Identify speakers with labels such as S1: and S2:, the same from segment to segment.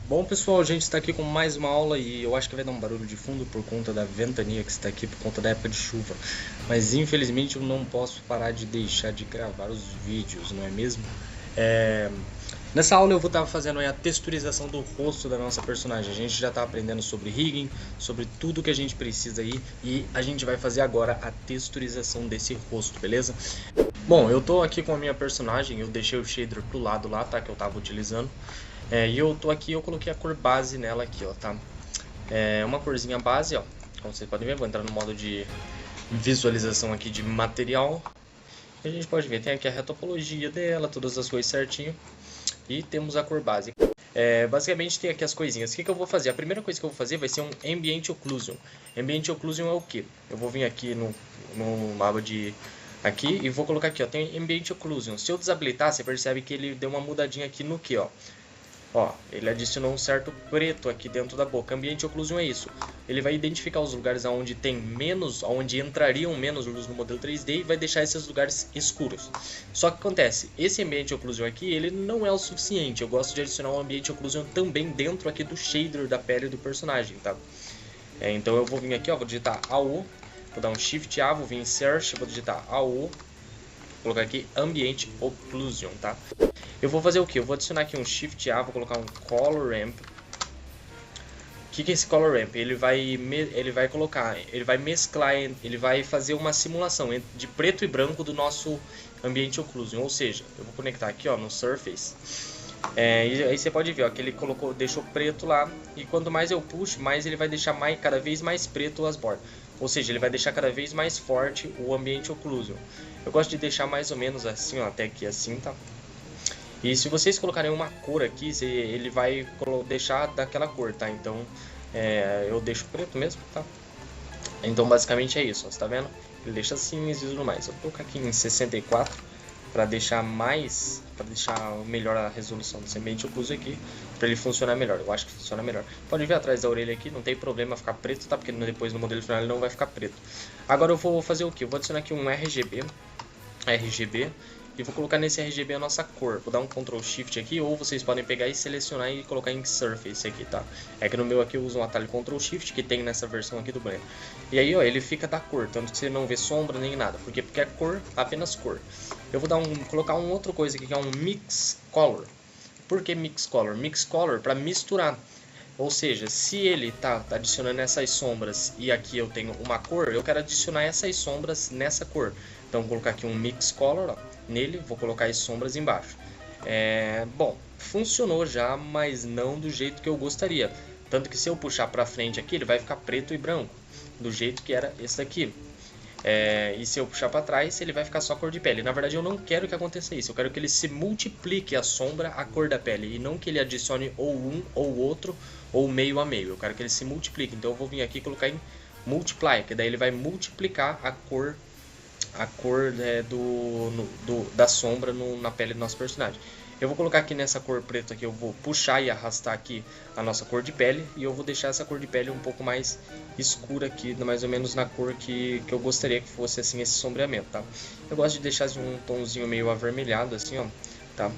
S1: Bom pessoal, a gente está aqui com mais uma aula e eu acho que vai dar um barulho de fundo por conta da ventania que está aqui, por conta da época de chuva. Mas infelizmente eu não posso parar de deixar de gravar os vídeos, não é mesmo? Nessa aula eu vou estar fazendo a texturização do rosto da nossa personagem. A gente já está aprendendo sobre rigging, sobre tudo que a gente precisa aí e a gente vai fazer agora a texturização desse rosto, beleza? Bom, eu tô aqui com a minha personagem, eu deixei o shader pro lado lá, tá, que eu tava utilizando. E eu tô aqui, eu coloquei a cor base nela aqui, ó, tá? É uma corzinha base, ó, como vocês podem ver, vou entrar no modo de visualização aqui de material. E a gente pode ver, tem aqui a topologia dela, todas as coisas certinho. E temos a cor base. Basicamente tem aqui as coisinhas. O que eu vou fazer? A primeira coisa que eu vou fazer vai ser um Ambient Occlusion. Ambient Occlusion é o que? Eu vou vir aqui no aba de... aqui e vou colocar aqui, ó, tem Ambient Occlusion. Se eu desabilitar, você percebe que ele deu uma mudadinha aqui no que, ó. Ó, ele adicionou um certo preto aqui dentro da boca. Ambient Occlusion é isso. Ele vai identificar os lugares onde tem menos, onde entrariam menos luz no modelo 3D e vai deixar esses lugares escuros. Só que acontece, esse Ambient Occlusion aqui, ele não é o suficiente. Eu gosto de adicionar um Ambient Occlusion também dentro aqui do shader da pele do personagem, tá? Então eu vou vir aqui, ó, vou digitar AO, vou dar um Shift A, vou vir em Search, vou digitar AO, vou colocar aqui Ambient Occlusion, tá? Eu vou fazer o que? Eu vou adicionar aqui um Shift A, vou colocar um Color Ramp. O que é esse Color Ramp? Ele vai colocar, ele vai mesclar, ele vai fazer uma simulação de preto e branco do nosso Ambient Occlusion. Ou seja, eu vou conectar aqui, ó, no Surface. E aí você pode ver, ó, que ele deixou preto lá. E quanto mais eu puxo, mais ele vai deixar cada vez mais preto as bordas. Ou seja, ele vai deixar cada vez mais forte o Ambient Occlusion. Eu gosto de deixar mais ou menos assim, ó, até aqui assim, tá? E se vocês colocarem uma cor aqui, ele vai deixar daquela cor, tá? Então, eu deixo preto mesmo, tá? Então, basicamente é isso, ó, você tá vendo? Ele deixa assim e tudo mais. Eu vou colocar aqui em 64 para deixar melhor a resolução desse ambiente occlusion aqui, para ele funcionar melhor. Eu acho que funciona melhor. Pode ver atrás da orelha aqui, não tem problema ficar preto, tá? Porque depois no modelo final ele não vai ficar preto. Agora eu vou fazer o que? Eu vou adicionar aqui um RGB. E vou colocar nesse RGB a nossa cor. Vou dar um Ctrl Shift aqui, ou vocês podem pegar e selecionar e colocar em Surface aqui, tá? É que no meu aqui eu uso um atalho Ctrl Shift, que tem nessa versão aqui do Blender. E aí, ó, ele fica da cor, tanto que você não vê sombra nem nada. Por quê? Porque é cor, apenas cor. Eu vou colocar uma outra coisa aqui, que é um Mix Color. Por que Mix Color? Mix Color para misturar. Ou seja, se ele tá adicionando essas sombras e aqui eu tenho uma cor, eu quero adicionar essas sombras nessa cor. Então vou colocar aqui um Mix Color, ó, nele, vou colocar as sombras embaixo. Bom, funcionou já, mas não do jeito que eu gostaria. Tanto que se eu puxar para frente aqui, ele vai ficar preto e branco, do jeito que era esse daqui. E se eu puxar para trás, ele vai ficar só cor de pele. Na verdade, eu não quero que aconteça isso. Eu quero que ele se multiplique a sombra à cor da pele. E não que ele adicione ou um ou outro, ou meio a meio. Eu quero que ele se multiplique. Então eu vou vir aqui e colocar em Multiply, que daí ele vai multiplicar a cor da sombra na pele do nosso personagem. Eu vou colocar aqui nessa cor preta aqui, eu vou puxar e arrastar aqui a nossa cor de pele. E eu vou deixar essa cor de pele um pouco mais escura aqui, mais ou menos na cor que eu gostaria que fosse assim esse sombreamento, tá? Eu gosto de deixar assim, um tomzinho meio avermelhado assim, ó, tá?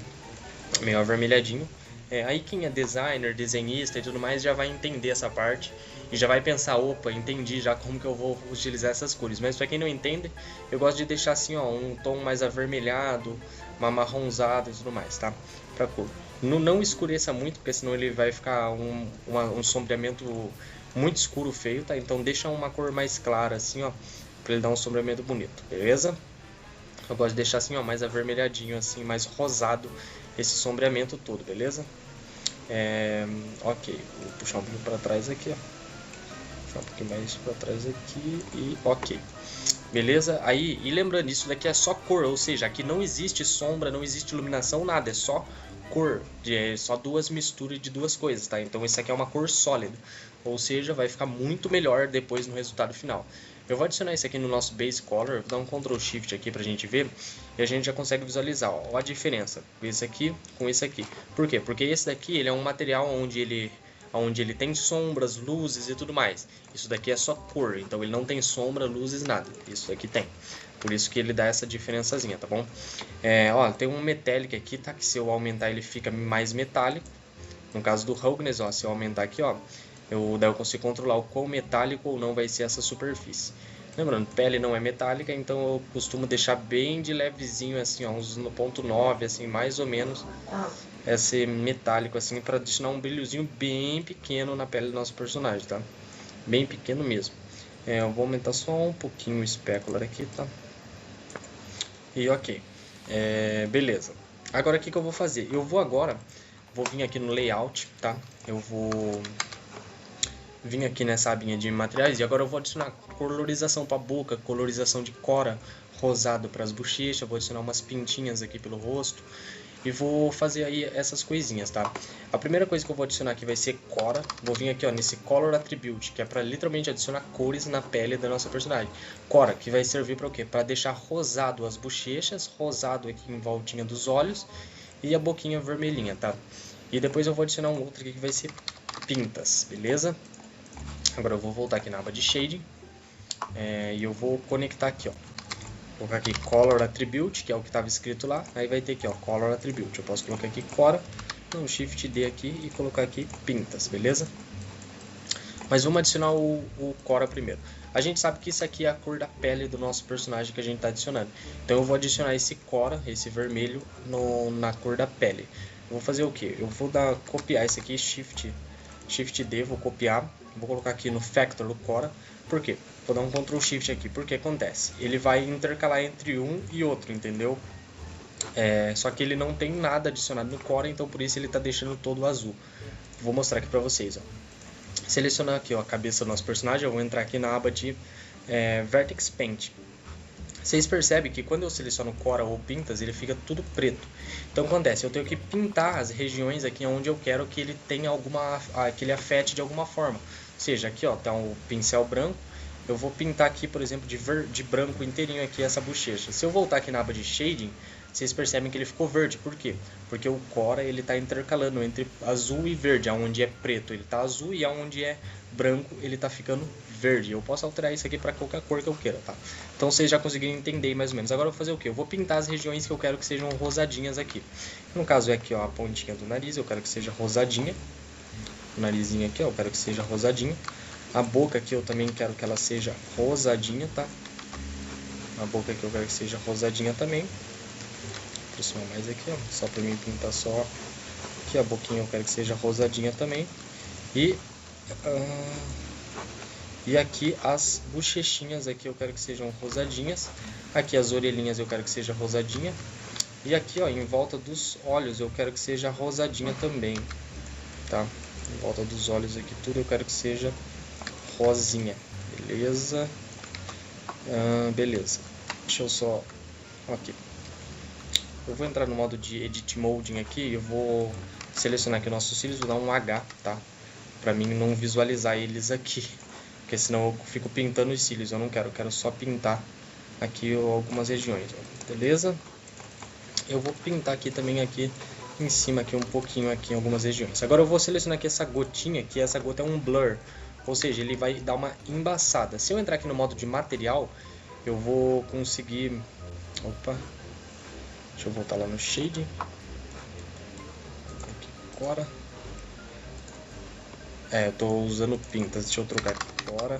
S1: Meio avermelhadinho. Aí quem é designer, desenhista e tudo mais já vai entender essa parte e já vai pensar, opa, entendi já como que eu vou utilizar essas cores. Mas para quem não entende, eu gosto de deixar assim, ó, um tom mais avermelhado, marronzado e tudo mais, tá? Pra cor. Não escureça muito, porque senão ele vai ficar um sombreamento muito escuro, feio, tá? Então deixa uma cor mais clara assim, ó, para ele dar um sombreamento bonito, beleza? Eu gosto de deixar assim, ó, mais avermelhadinho, assim, mais rosado esse sombreamento todo, beleza? Ok, vou puxar um pouquinho para trás aqui, ó. Puxar um pouquinho mais para trás aqui e ok. Beleza? Aí, e lembrando, isso daqui é só cor, ou seja, aqui não existe sombra, não existe iluminação, nada, é só cor, só duas misturas de duas coisas, tá? Então isso aqui é uma cor sólida, ou seja, vai ficar muito melhor depois no resultado final. Eu vou adicionar isso aqui no nosso Base Color, vou dar um Ctrl Shift aqui pra gente ver, e a gente já consegue visualizar, ó, a diferença esse aqui com esse aqui. Por quê? Porque esse daqui ele é um material onde ele tem sombras, luzes e tudo mais. Isso daqui é só cor, então ele não tem sombra, luzes, nada. Isso daqui tem. Por isso que ele dá essa diferençazinha, tá bom? Ó, tem um metallic aqui, tá? Que se eu aumentar ele fica mais metálico. No caso do roughness, ó, se eu aumentar aqui, ó, daí eu consigo controlar o quão metálico ou não vai ser essa superfície. Lembrando, pele não é metálica, então eu costumo deixar bem de levezinho, assim, ó, uns no ponto 9, assim, mais ou menos, esse metálico, assim, para adicionar um brilhozinho bem pequeno na pele do nosso personagem, tá? Bem pequeno mesmo. Eu vou aumentar só um pouquinho o specular aqui, tá? E ok. Beleza. Agora o que eu vou fazer? Eu vou vir aqui no layout, tá? Eu vou vir aqui nessa abinha de materiais e agora eu vou adicionar colorização para a boca, colorização de cora, rosado para as bochechas, vou adicionar umas pintinhas aqui pelo rosto e vou fazer aí essas coisinhas, tá? A primeira coisa que eu vou adicionar aqui vai ser cora. Vou vir aqui, ó, nesse Color Attribute, que é para literalmente adicionar cores na pele da nossa personagem. Cora, que vai servir para o quê? Para deixar rosado as bochechas, rosado aqui em voltinha dos olhos e a boquinha vermelhinha, tá? E depois eu vou adicionar um outro aqui que vai ser pintas, beleza? Agora eu vou voltar aqui na aba de Shading e eu vou conectar aqui, ó. Vou colocar aqui Color Attribute, que é o que estava escrito lá. Aí vai ter aqui, ó, Color Attribute. Eu posso colocar aqui Cora, não, Shift D aqui e colocar aqui Pintas, beleza? Mas vamos adicionar o Cora primeiro. A gente sabe que isso aqui é a cor da pele do nosso personagem que a gente está adicionando. Então eu vou adicionar esse Cora, esse vermelho, na cor da pele. Eu vou fazer o que? Eu vou copiar esse aqui, Shift D, vou copiar. Vou colocar aqui no Factor do Cora. Por quê? Vou dar um Ctrl Shift aqui. Porque acontece? Ele vai intercalar entre um e outro, entendeu? Só que ele não tem nada adicionado no Cora, então por isso ele está deixando todo azul. Vou mostrar aqui para vocês, ó. Selecionar aqui, ó, a cabeça do nosso personagem, eu vou entrar aqui na aba de Vertex Paint. Vocês percebem que quando eu seleciono Cora ou Pintas, ele fica tudo preto. Então acontece, eu tenho que pintar as regiões aqui onde eu quero que ele tenha que ele afete de alguma forma. Ou seja, aqui, ó, tá um pincel branco. Eu vou pintar aqui, por exemplo, de branco inteirinho aqui essa bochecha. Se eu voltar aqui na aba de Shading, vocês percebem que ele ficou verde. Por quê? Porque o Cora ele está intercalando entre azul e verde. Onde é preto ele está azul e onde é branco ele está ficando verde. Eu posso alterar isso aqui para qualquer cor que eu queira, tá? Então vocês já conseguiram entender mais ou menos. Agora eu vou fazer o quê? Eu vou pintar as regiões que eu quero que sejam rosadinhas aqui. No caso é aqui, ó, a pontinha do nariz, eu quero que seja rosadinha. O narizinho aqui, ó, eu quero que seja rosadinho. A boca aqui eu também quero que ela seja rosadinha, tá? A boca aqui eu quero que seja rosadinha também. Vou aproximar mais aqui, ó, só pra mim pintar só aqui. A boquinha eu quero que seja rosadinha também. E aqui as bochechinhas aqui eu quero que sejam rosadinhas. Aqui as orelhinhas eu quero que seja rosadinha. E aqui, ó, em volta dos olhos eu quero que seja rosadinha também, tá? Em volta dos olhos aqui tudo eu quero que seja rosinha, beleza? Beleza. Deixa eu só... Ok. Eu vou entrar no modo de Edit Molding aqui e eu vou selecionar aqui nossos cílios, vou dar um H, tá? Pra mim não visualizar eles aqui, porque senão eu fico pintando os cílios, eu quero só pintar aqui algumas regiões, ó. Beleza? Eu vou pintar aqui também aqui em cima aqui um pouquinho aqui em algumas regiões. Agora eu vou selecionar aqui essa gotinha, que essa gota é um blur, ou seja, ele vai dar uma embaçada. Se eu entrar aqui no modo de material, eu vou conseguir... Opa! Deixa eu voltar lá no Shading. Aqui, Cora. Eu tô usando pintas, deixa eu trocar aqui Cora.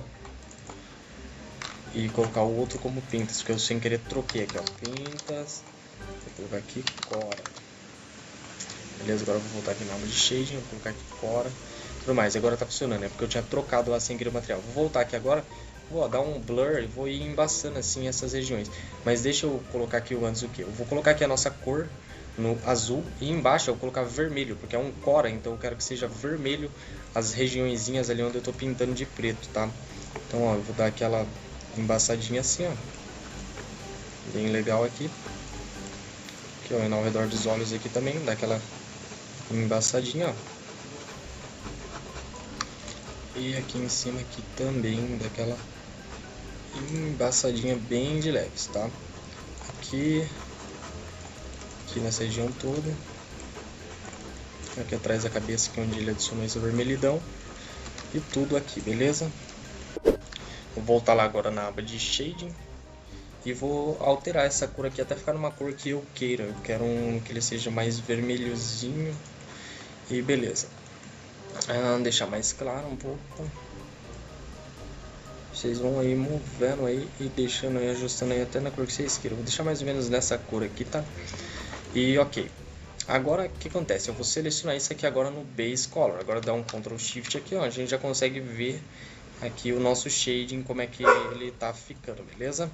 S1: E colocar o outro como pintas, porque eu sem querer troquei aqui, ó, pintas. Vou colocar aqui Cora. Beleza, agora eu vou voltar aqui na aba de Shading, vou colocar aqui Cora. Tudo mais, agora tá funcionando, porque eu tinha trocado lá sem querer o material. Vou voltar aqui agora, vou dar um blur e vou ir embaçando assim essas regiões. Mas deixa eu colocar aqui antes o que? Eu vou colocar aqui a nossa cor no azul e embaixo eu vou colocar vermelho, porque é um Cora, então eu quero que seja vermelho as regiõezinhas ali onde eu tô pintando de preto, tá? Então, ó, eu vou dar aquela embaçadinha assim, ó. Bem legal aqui. Aqui, ó, e ao redor dos olhos aqui também, dá aquela embaçadinha, ó. E aqui em cima aqui também daquela embaçadinha bem de leves, tá? Aqui nessa região toda. Aqui atrás da cabeça, que é onde ele adicionou esse vermelhidão. E tudo aqui, beleza? Vou voltar lá agora na aba de Shading. E vou alterar essa cor aqui até ficar numa cor que eu queira. Eu quero que ele seja mais vermelhozinho. E beleza. deixar mais claro um pouco. Vocês vão aí movendo aí e deixando aí, ajustando aí até na cor que vocês queiram. Vou deixar mais ou menos nessa cor aqui, tá? E ok. Agora, o que acontece? Eu vou selecionar isso aqui agora no Base Color. Agora dá um Ctrl Shift aqui, ó. A gente já consegue ver aqui o nosso shading, como é que ele tá ficando, beleza?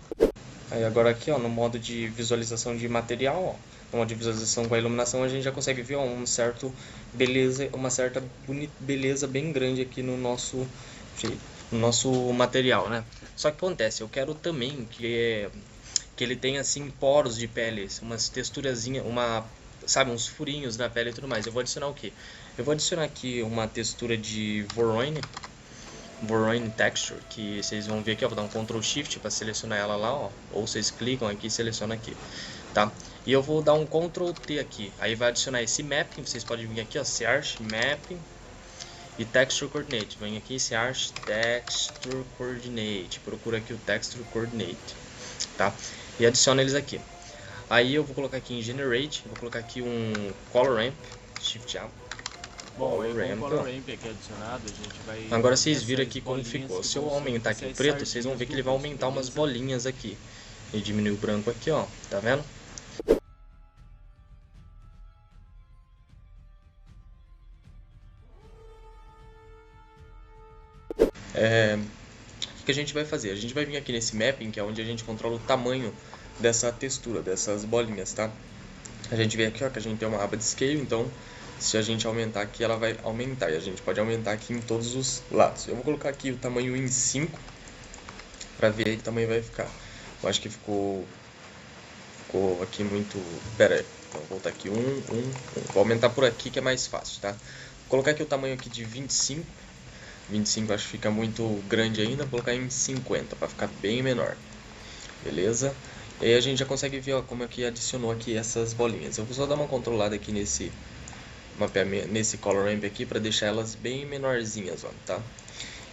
S1: Aí agora aqui, ó, no modo de visualização de material, ó. No modo de visualização com a iluminação, a gente já consegue ver, ó, uma certa beleza bem grande aqui no nosso material, né? Só que acontece, eu quero também que ele tenha assim poros de pele, umas texturazinhas, sabe, uns furinhos na pele e tudo mais. Eu vou adicionar o que? Eu vou adicionar aqui uma textura de Voronoi Texture, que vocês vão ver aqui, ó, vou dar um Ctrl Shift para selecionar ela lá, ó, ou vocês clicam aqui e selecionam aqui, tá? E eu vou dar um Ctrl T aqui, aí vai adicionar esse Mapping, vocês podem vir aqui, ó, Search, Mapping e Texture Coordinate, vem aqui, Search, Texture Coordinate, procura aqui o Texture Coordinate, tá? E adiciona eles aqui. Aí eu vou colocar aqui em Generate, vou colocar aqui um Color Ramp, Shift A.
S2: Bom, aí com o Color Ramp aqui adicionado, a gente vai...
S1: Agora vocês viram aqui como ficou. Se eu aumentar aqui preto, vocês vão ver que ele vai aumentar umas bolinhas aqui. E diminuir o branco aqui, ó. Tá vendo? O que a gente vai fazer? A gente vai vir aqui nesse Mapping, que é onde a gente controla o tamanho dessa textura, dessas bolinhas, tá? A gente vê aqui, ó, que a gente tem uma aba de Scale, então se a gente aumentar aqui, ela vai aumentar. E a gente pode aumentar aqui em todos os lados. Eu vou colocar aqui o tamanho em 5 para ver aí que tamanho vai ficar. Eu acho que ficou aqui muito... Pera aí, vou voltar aqui, 1. Vou aumentar por aqui que é mais fácil, tá? Vou colocar aqui o tamanho aqui de 25. 25 acho que fica muito grande ainda, vou colocar em 50 para ficar bem menor. Beleza? E aí a gente já consegue ver, ó, como é que adicionou aqui essas bolinhas. Eu vou só dar uma controlada aqui nesse Color Ramp aqui para deixar elas bem menorzinhas, ó, tá?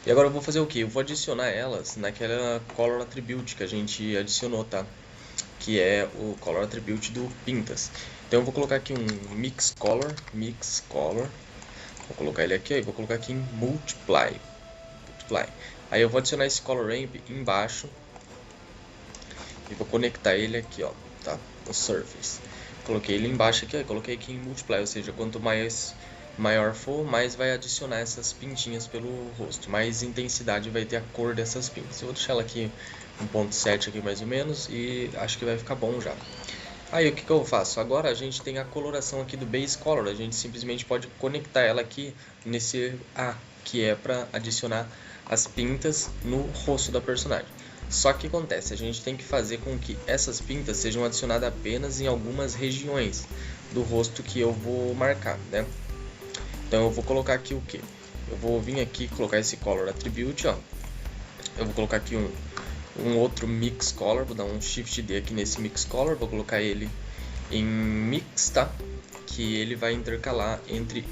S1: E agora eu vou fazer o que? Eu vou adicionar elas naquela Color Attribute que a gente adicionou, tá? Que é o Color Attribute do Pintas. Então eu vou colocar aqui um Mix Color. Vou colocar ele aqui, ó, e vou colocar aqui em Multiply. Aí eu vou adicionar esse Color Ramp embaixo e vou conectar ele aqui, ó, tá? No Surface. Coloquei ele embaixo aqui, ó, coloquei aqui em Multiply, ou seja, quanto maior for, mais vai adicionar essas pintinhas pelo rosto, mais intensidade vai ter a cor dessas pintas. Eu vou deixar ela aqui 1.7 aqui mais ou menos e acho que vai ficar bom já. Aí o que eu faço? Agora a gente tem a coloração aqui do Base Color, a gente simplesmente pode conectar ela aqui nesse A, que é para adicionar as pintas no rosto da personagem. Só que acontece, a gente tem que fazer com que essas pintas sejam adicionadas apenas em algumas regiões do rosto que eu vou marcar, né? Então eu vou colocar aqui o que? Eu vou vir aqui colocar esse Color Attribute, ó. Eu vou colocar aqui um outro Mix Color, vou dar um Shift D aqui nesse Mix Color, vou colocar ele em Mix, tá? Que ele vai intercalar entre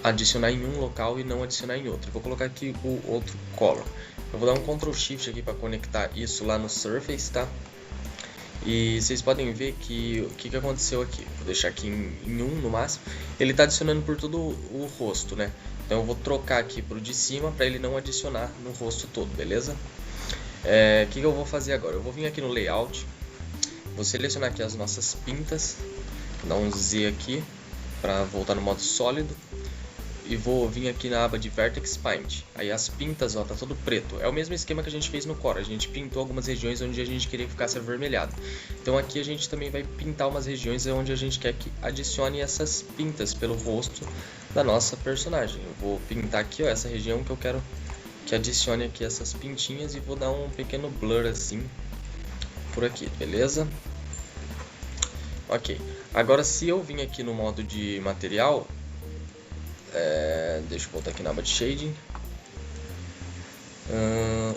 S1: adicionar em um local e não adicionar em outro. Eu vou colocar aqui o outro Color. Eu vou dar um Ctrl Shift aqui para conectar isso lá no Surface, tá? E vocês podem ver que o que aconteceu aqui. Vou deixar aqui em 1 no máximo. Ele está adicionando por todo o rosto, né? Então eu vou trocar aqui pro de cima para ele não adicionar no rosto todo, beleza? O que eu vou fazer agora? Eu vou vir aqui no Layout, vou selecionar aqui as nossas pintas, vou dar um Z aqui para voltar no modo sólido. E vou vir aqui na aba de Vertex Paint. Aí as pintas, ó, tá todo preto. É o mesmo esquema que a gente fez no Core. A gente pintou algumas regiões onde a gente queria que ficasse avermelhado. Então aqui a gente também vai pintar umas regiões onde a gente quer que adicione essas pintas pelo rosto da nossa personagem. Eu vou pintar aqui, ó, essa região que eu quero que adicione aqui essas pintinhas e vou dar um pequeno blur assim por aqui, beleza? Ok. Agora se eu vim aqui no modo de material... deixa eu voltar aqui na aba de Shading.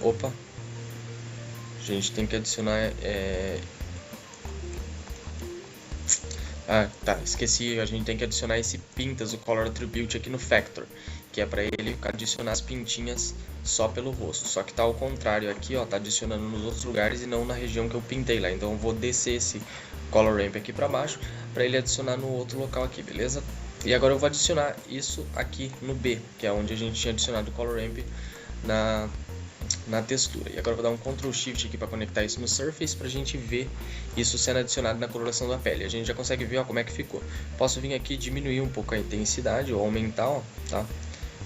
S1: Opa. A gente tem que adicionar... tá, esqueci. A gente tem que adicionar esse Pintas, o Color Attribute aqui no Factor, que é para ele adicionar as pintinhas só pelo rosto. Só que tá ao contrário aqui, ó, tá adicionando nos outros lugares e não na região que eu pintei lá. Então eu vou descer esse Color Ramp aqui para baixo para ele adicionar no outro local aqui, beleza? E agora eu vou adicionar isso aqui no B, que é onde a gente tinha adicionado o Color Ramp na textura. E agora eu vou dar um Ctrl Shift aqui para conectar isso no Surface para a gente ver isso sendo adicionado na coloração da pele. A gente já consegue ver, ó, como é que ficou. Posso vir aqui e diminuir um pouco a intensidade ou aumentar, ó, tá?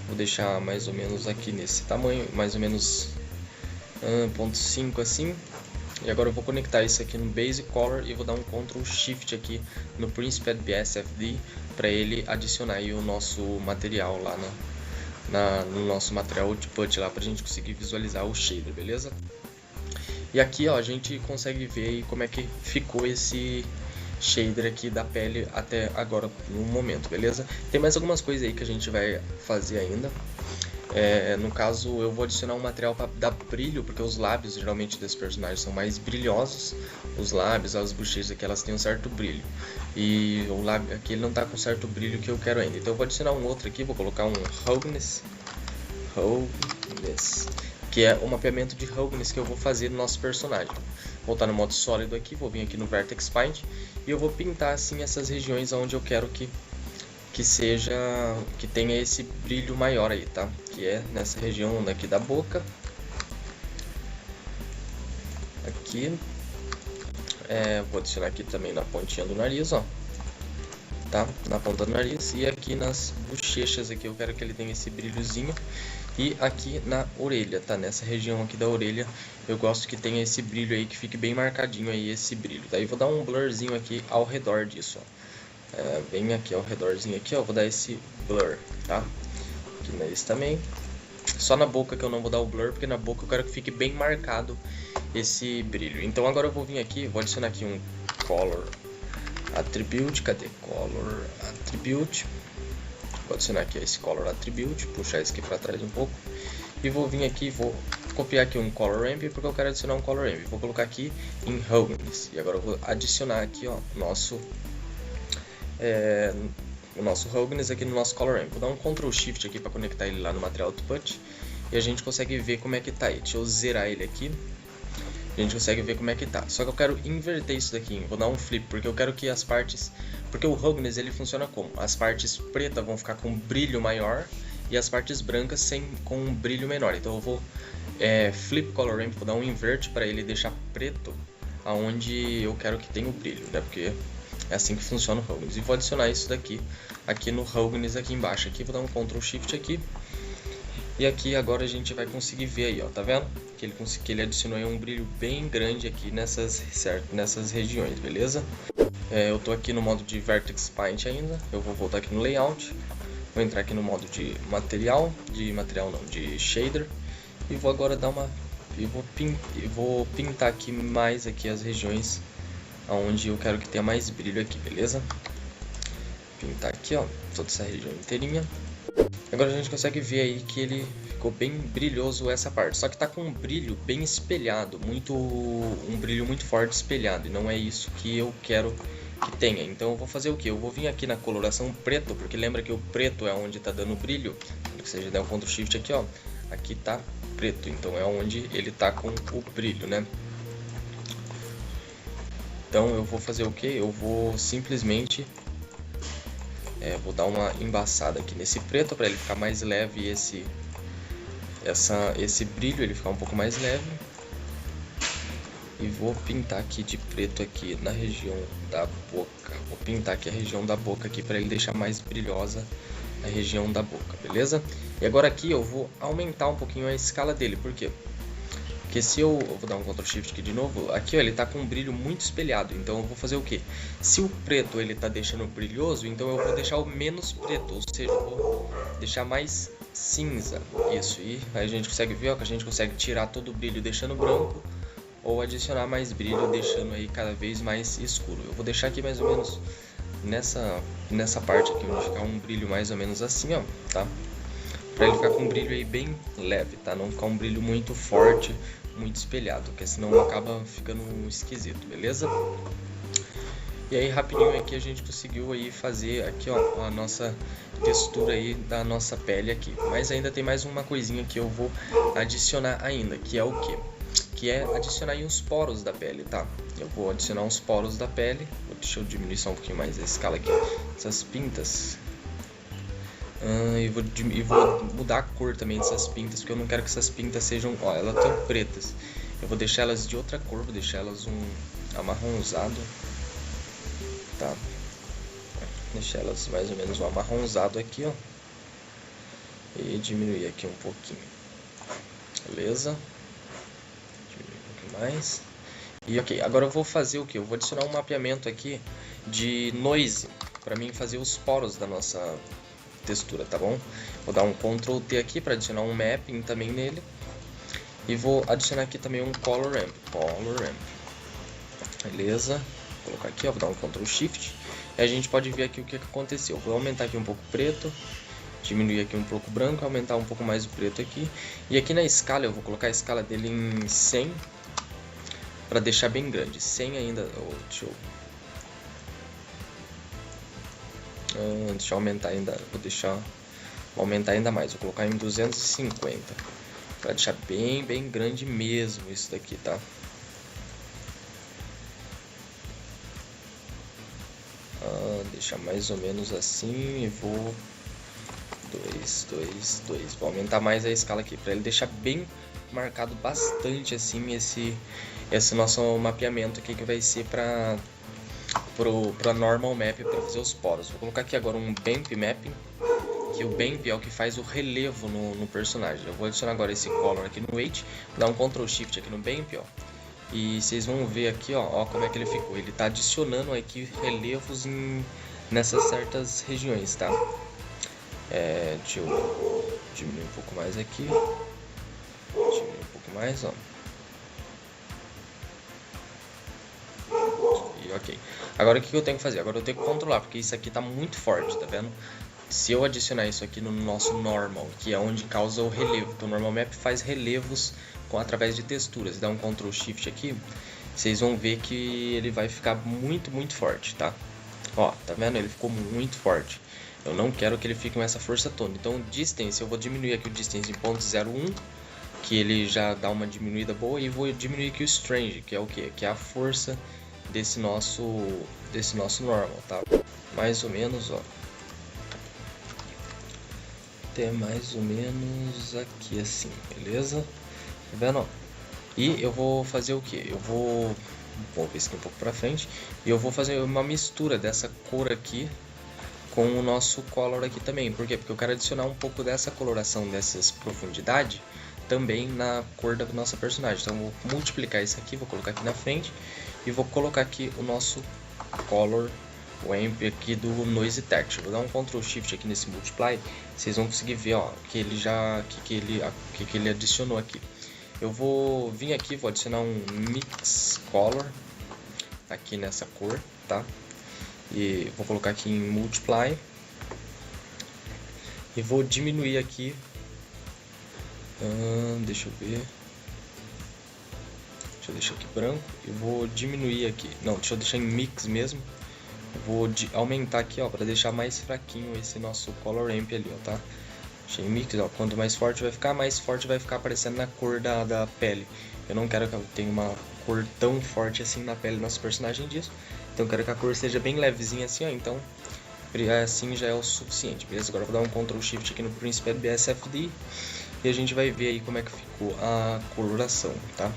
S1: Vou deixar mais ou menos aqui nesse tamanho, mais ou menos 1.5 assim. E agora eu vou conectar isso aqui no Basic Color e vou dar um Ctrl Shift aqui no Principed BSFD para ele adicionar aí o nosso material lá no nosso material output lá, pra gente conseguir visualizar o shader, beleza? E aqui, ó, a gente consegue ver aí como é que ficou esse shader aqui da pele até agora no momento, beleza? Tem mais algumas coisas aí que a gente vai fazer ainda. No caso, eu vou adicionar um material para dar brilho, porque os lábios geralmente desses personagens são mais brilhosos. Os lábios, as bochechas aqui, elas têm um certo brilho. E o lábio aqui ele não está com certo brilho que eu quero ainda. Então eu vou adicionar um outro aqui, vou colocar um Roughness, que é o mapeamento de Roughness que eu vou fazer no nosso personagem. Vou voltar no modo sólido aqui, vou vir aqui no Vertex Paint e eu vou pintar assim essas regiões onde eu quero que tenha esse brilho maior aí, tá? Que é nessa região daqui da boca, aqui, vou adicionar aqui também na pontinha do nariz, ó, tá? Na ponta do nariz e aqui nas bochechas aqui eu quero que ele tenha esse brilhozinho e aqui na orelha, tá? Nessa região aqui da orelha eu gosto que tenha esse brilho aí, que fique bem marcadinho aí esse brilho. Daí vou dar um blurzinho aqui ao redor disso, ó. Bem aqui ao redorzinho aqui, ó, vou dar esse blur, tá? Aqui nesse também. Só na boca que eu não vou dar o blur, porque na boca eu quero que fique bem marcado esse brilho. Então agora eu vou vir aqui, vou adicionar aqui um Color Attribute, cadê? Color Attribute. Vou adicionar aqui esse Color Attribute, puxar esse aqui para trás um pouco. E vou vir aqui, vou copiar aqui um Color Ramp, porque eu quero adicionar um Color Ramp. Vou colocar aqui em Roughness. E agora eu vou adicionar aqui, ó, o nosso Roughness aqui no nosso Color Ramp. Vou dar um Ctrl Shift aqui para conectar ele lá no Material Output e a gente consegue ver como é que tá aí. Deixa eu zerar ele aqui. A gente consegue ver como é que tá. Só que eu quero inverter isso daqui. Vou dar um flip, porque eu quero que as partes... Porque o Roughness ele funciona como? As partes pretas vão ficar com um brilho maior e as partes brancas com um brilho menor. Então eu vou flip Color Ramp, vou dar um invert para ele deixar preto aonde eu quero que tenha o brilho, né? Porque é assim que funciona o Roughness. E vou adicionar isso daqui aqui no Roughness aqui embaixo. Aqui vou dar um Ctrl Shift aqui. E aqui agora a gente vai conseguir ver aí, ó, tá vendo? Que ele adicionou aí um brilho bem grande aqui nessas regiões, beleza? Eu tô aqui no modo de Vertex Paint ainda. Eu vou voltar aqui no Layout. Vou entrar aqui no modo de de Shader. E vou agora dar uma... vou pintar aqui mais aqui as regiões onde eu quero que tenha mais brilho aqui, beleza? Pintar aqui, ó, toda essa região inteirinha. Agora a gente consegue ver aí que ele ficou bem brilhoso essa parte, só que tá com um brilho bem espelhado, um brilho muito forte espelhado, e não é isso que eu quero que tenha. Então eu vou fazer o que? Eu vou vir aqui na coloração preto, porque lembra que o preto é onde tá dando brilho, ou seja, der um Ctrl Shift aqui, ó, aqui tá preto, então é onde ele tá com o brilho, né? Então eu vou fazer o que? Eu vou simplesmente vou dar uma embaçada aqui nesse preto para ele ficar mais leve, esse brilho ele ficar um pouco mais leve. E vou pintar aqui de preto aqui na região da boca. Vou pintar aqui a região da boca aqui para ele deixar mais brilhosa a região da boca, beleza? E agora aqui eu vou aumentar um pouquinho a escala dele, por quê? Porque se eu vou dar um Ctrl Shift aqui de novo, aqui ó, ele tá com um brilho muito espelhado, então eu vou fazer o que? Se o preto ele tá deixando brilhoso, então eu vou deixar o menos preto, ou seja, eu vou deixar mais cinza, isso, e aí a gente consegue ver ó, que a gente consegue tirar todo o brilho deixando branco, ou adicionar mais brilho deixando aí cada vez mais escuro. Eu vou deixar aqui mais ou menos nessa parte aqui, onde ficar um brilho mais ou menos assim, ó, tá? Pra ele ficar com um brilho aí bem leve, tá? Não ficar um brilho muito forte, muito espelhado, porque senão acaba ficando esquisito, beleza? E aí rapidinho aqui a gente conseguiu aí fazer aqui ó, a nossa textura aí da nossa pele aqui. Mas ainda tem mais uma coisinha que eu vou adicionar ainda, que é o quê? Que é adicionar aí os poros da pele, tá? Eu vou adicionar uns poros da pele. Deixa eu diminuir só um pouquinho mais a escala aqui. Essas pintas. E vou mudar a cor também dessas pintas, porque eu não quero que essas pintas sejam, ó, elas estão pretas. Eu vou deixar elas de outra cor, vou deixar elas um amarronzado, tá? Deixar elas mais ou menos um amarronzado aqui, ó. E diminuir aqui um pouquinho. Beleza? Diminuir um pouquinho mais. E ok, agora eu vou fazer o que? Eu vou adicionar um mapeamento aqui de noise, para mim fazer os poros da nossa textura, tá bom? Vou dar um Ctrl T aqui para adicionar um mapping também nele. E vou adicionar aqui também um color ramp. Beleza? Vou colocar aqui, ó, vou dar um Ctrl Shift. E a gente pode ver aqui o que aconteceu. Vou aumentar aqui um pouco o preto, diminuir aqui um pouco o branco, aumentar um pouco mais o preto aqui. E aqui na escala eu vou colocar a escala dele em 100 para deixar bem grande. 100 ainda, deixa eu aumentar ainda, vou aumentar ainda mais, vou colocar em 250 para deixar bem grande mesmo isso daqui, tá? Deixar mais ou menos assim e vou 2. Vou aumentar mais a escala aqui para ele deixar bem marcado bastante assim esse nosso mapeamento aqui, que vai ser para normal map, para fazer os poros. Vou colocar aqui agora um bump mapping, que o bump é o que faz o relevo no personagem. Eu vou adicionar agora esse color aqui no weight, dar um Ctrl Shift aqui no bump, ó. E vocês vão ver aqui, ó, como é que ele ficou. Ele tá adicionando aqui relevos nessas certas regiões, tá? Deixa eu diminuir um pouco mais aqui. Diminuir um pouco mais, ó. E ok. Agora o que eu tenho que fazer? Agora eu tenho que controlar, porque isso aqui tá muito forte, tá vendo? Se eu adicionar isso aqui no nosso normal, que é onde causa o relevo, então o normal map faz relevos através de texturas. Dá um Ctrl Shift aqui, vocês vão ver que ele vai ficar muito forte, tá? Ó, tá vendo? Ele ficou muito forte. Eu não quero que ele fique com essa força toda. Então, distance, eu vou diminuir aqui o distance em 0.01, que ele já dá uma diminuída boa, e vou diminuir aqui o strange, que é o que? Que é a força desse nosso normal, tá? Mais ou menos, ó. Até mais ou menos aqui assim, beleza? Tá vendo? E eu vou fazer o que? Eu vou ver isso aqui um pouco pra frente. E eu vou fazer uma mistura dessa cor aqui com o nosso color aqui também. Por quê? Porque eu quero adicionar um pouco dessa coloração, dessas profundidades também na cor da nossa personagem. Então eu vou multiplicar isso aqui, vou colocar aqui na frente e vou colocar aqui o nosso color ramp aqui do noise texture. Vou dar um Ctrl Shift aqui nesse multiply, vocês vão conseguir ver, ó, que ele já que ele adicionou aqui. Eu vou vir aqui, vou adicionar um mix color aqui nessa cor, tá? E vou colocar aqui em multiply e vou diminuir aqui. Deixa eu ver. Deixa eu deixar aqui branco e vou diminuir aqui. Não, deixa eu deixar em mix mesmo. Eu vou aumentar aqui, ó, para deixar mais fraquinho esse nosso color ramp ali, ó, tá? Deixei em mix, ó. Quanto mais forte vai ficar aparecendo na cor da pele. Eu não quero que eu tenha uma cor tão forte assim na pele do nosso personagem disso. Então eu quero que a cor seja bem levezinha assim, ó. Então assim já é o suficiente, beleza? Agora eu vou dar um Ctrl Shift aqui no Principal BSFD e a gente vai ver aí como é que ficou a coloração, tá?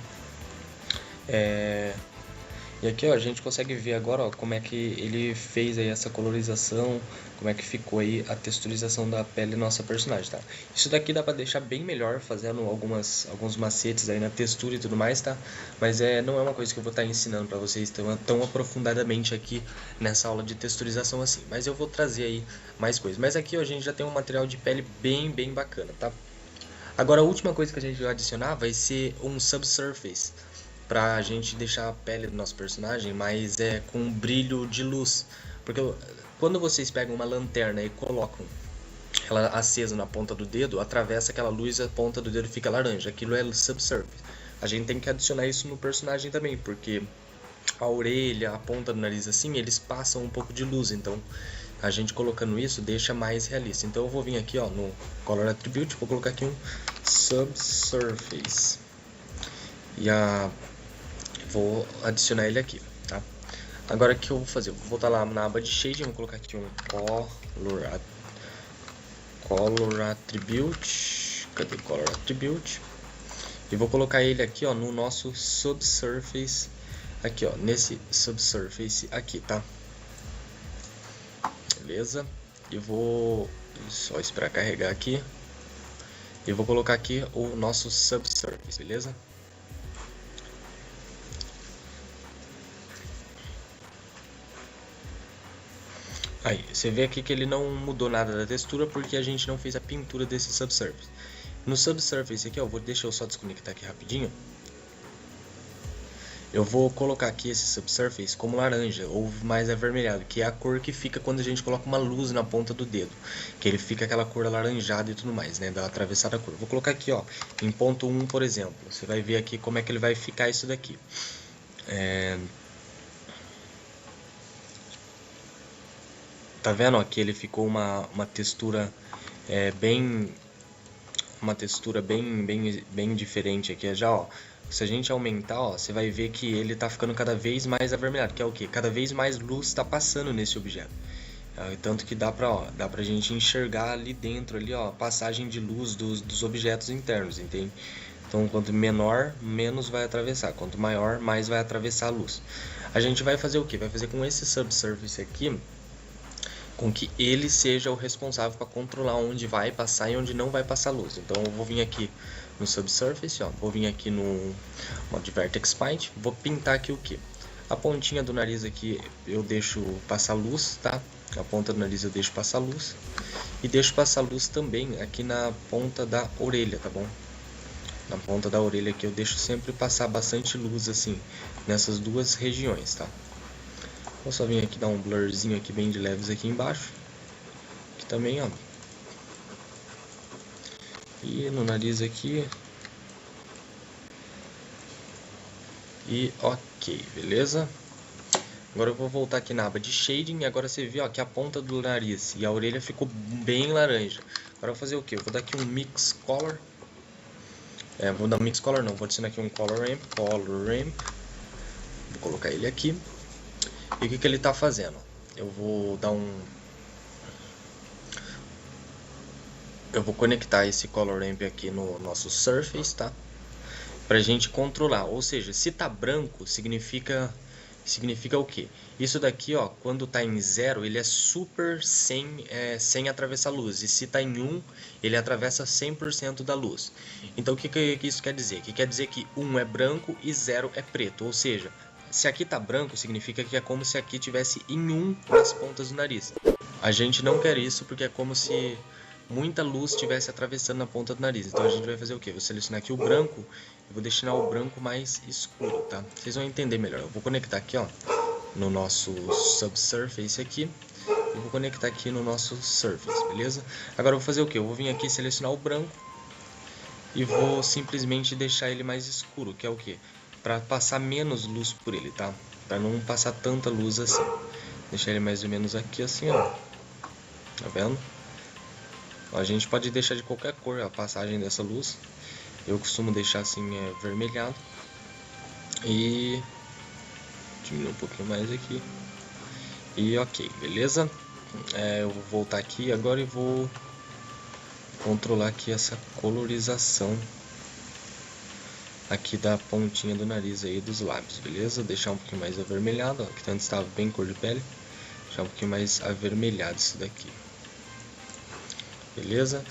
S1: E aqui, ó, a gente consegue ver agora, ó, como é que ele fez aí essa colorização, como é que ficou aí a texturização da pele da nossa personagem, tá? Isso daqui dá pra deixar bem melhor fazendo alguns macetes aí na textura e tudo mais, tá? Mas não é uma coisa que eu vou estar ensinando pra vocês tão aprofundadamente aqui nessa aula de texturização assim. Mas eu vou trazer aí mais coisas. Mas aqui, ó, a gente já tem um material de pele bem bacana, tá? Agora a última coisa que a gente vai adicionar vai ser um subsurface, pra gente deixar a pele do nosso personagem mais com brilho de luz. Porque quando vocês pegam uma lanterna e colocam ela acesa na ponta do dedo, atravessa aquela luz e a ponta do dedo fica laranja. Aquilo é subsurface. A gente tem que adicionar isso no personagem também, porque a orelha, a ponta do nariz assim, eles passam um pouco de luz. Então a gente colocando isso deixa mais realista. Então eu vou vir aqui, ó, no Color Attribute, vou colocar aqui um Subsurface. E vou adicionar ele aqui, tá? Agora o que eu vou fazer? Eu vou voltar lá na aba de Shading, vou colocar aqui um Color Attribute, cadê Color Attribute? E vou colocar ele aqui, ó, no nosso Subsurface, aqui, ó, nesse Subsurface aqui, tá? Beleza? E vou só esperar carregar aqui. E vou colocar aqui o nosso Subsurface, beleza? Aí, você vê aqui que ele não mudou nada da textura porque a gente não fez a pintura desse Subsurface. No Subsurface aqui, ó, deixa eu só desconectar aqui rapidinho. Eu vou colocar aqui esse Subsurface como laranja ou mais avermelhado, que é a cor que fica quando a gente coloca uma luz na ponta do dedo. Que ele fica aquela cor alaranjada e tudo mais, né, da atravessada cor. Vou colocar aqui, ó, em ponto 1, por exemplo. Você vai ver aqui como é que ele vai ficar isso daqui. Tá vendo, ó, que ele ficou uma textura bem diferente aqui já, ó. Se a gente aumentar, ó, você vai ver que ele tá ficando cada vez mais avermelhado, que é o que? Cada vez mais luz está passando nesse objeto. Tanto que dá pra gente enxergar ali dentro, ali, ó, a passagem de luz dos objetos internos, entende? Então, quanto menor, menos vai atravessar. Quanto maior, mais vai atravessar a luz. A gente vai fazer o que? Vai fazer com esse Subsurface aqui, com que ele seja o responsável para controlar onde vai passar e onde não vai passar luz. Então eu vou vir aqui no Subsurface, ó, vou vir aqui no modo Vertex Paint, vou pintar aqui o que? A pontinha do nariz aqui eu deixo passar luz, tá? A ponta do nariz eu deixo passar luz. E deixo passar luz também aqui na ponta da orelha, tá bom? Na ponta da orelha aqui eu deixo sempre passar bastante luz assim, nessas duas regiões, tá? Vou só vir aqui dar um blurzinho aqui bem de leves aqui embaixo. Aqui também, ó. E no nariz aqui. E ok, beleza? Agora eu vou voltar aqui na aba de Shading. E agora você vê, ó, que a ponta do nariz e a orelha ficou bem laranja. Agora eu vou fazer o que? Eu vou dar aqui um Mix Color. Vou dar um Mix Color não, vou adicionar aqui um Color Ramp. Vou colocar ele aqui. E o que ele está fazendo? Eu vou dar eu vou conectar esse Color Ramp aqui no nosso Surface, tá? Pra gente controlar. Ou seja, se tá branco, significa o que? Isso daqui, ó, quando tá em 0, ele é super sem atravessar luz. E se tá em 1, ele atravessa 100% da luz. Então o que isso quer dizer? Que quer dizer que 1 é branco e 0 é preto. Ou seja, se aqui tá branco, significa que é como se aqui tivesse em 1 nas pontas do nariz. A gente não quer isso porque é como se muita luz estivesse atravessando na ponta do nariz. Então a gente vai fazer o que? Vou selecionar aqui o branco e vou destinar o branco mais escuro, tá? Vocês vão entender melhor. Eu vou conectar aqui, ó, no nosso Subsurface aqui. E vou conectar aqui no nosso Surface, beleza? Agora eu vou fazer o que? Eu vou vir aqui selecionar o branco e vou simplesmente deixar ele mais escuro, que é o que? Para passar menos luz por ele, tá? Para não passar tanta luz assim. Deixar ele mais ou menos aqui assim, ó. Tá vendo? Ó, a gente pode deixar de qualquer cor a passagem dessa luz. Eu costumo deixar assim vermelhado. E diminuir um pouquinho mais aqui. E ok, beleza? Eu vou voltar aqui agora e vou controlar aqui essa colorização aqui da pontinha do nariz aí dos lábios, beleza? Deixar um pouquinho mais avermelhado, ó, que antes estava bem cor de pele. Deixar um pouquinho mais avermelhado isso daqui, beleza?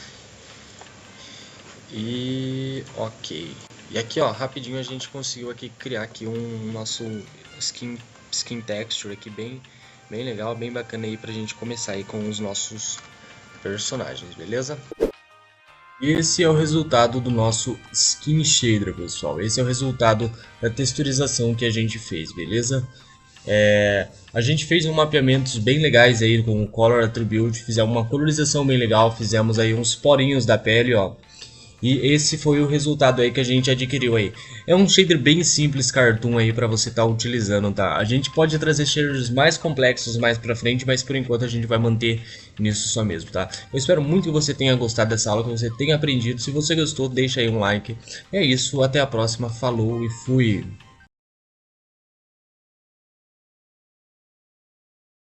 S1: E ok. E aqui, ó, rapidinho a gente conseguiu aqui criar aqui um nosso skin texture aqui bem legal, bem bacana aí pra gente começar aí com os nossos personagens, beleza? Esse é o resultado do nosso Skin Shader, pessoal. Esse é o resultado da texturização que a gente fez, beleza? A gente fez mapeamentos bem legais aí com o Color Attribute, fizemos uma colorização bem legal, fizemos aí uns porinhos da pele, ó. E esse foi o resultado aí que a gente adquiriu aí. É um shader bem simples, cartoon aí pra você estar utilizando, tá? A gente pode trazer shaders mais complexos mais pra frente, mas por enquanto a gente vai manter nisso só mesmo, tá? Eu espero muito que você tenha gostado dessa aula, que você tenha aprendido. Se você gostou, deixa aí um like. É isso, até a próxima, falou e fui!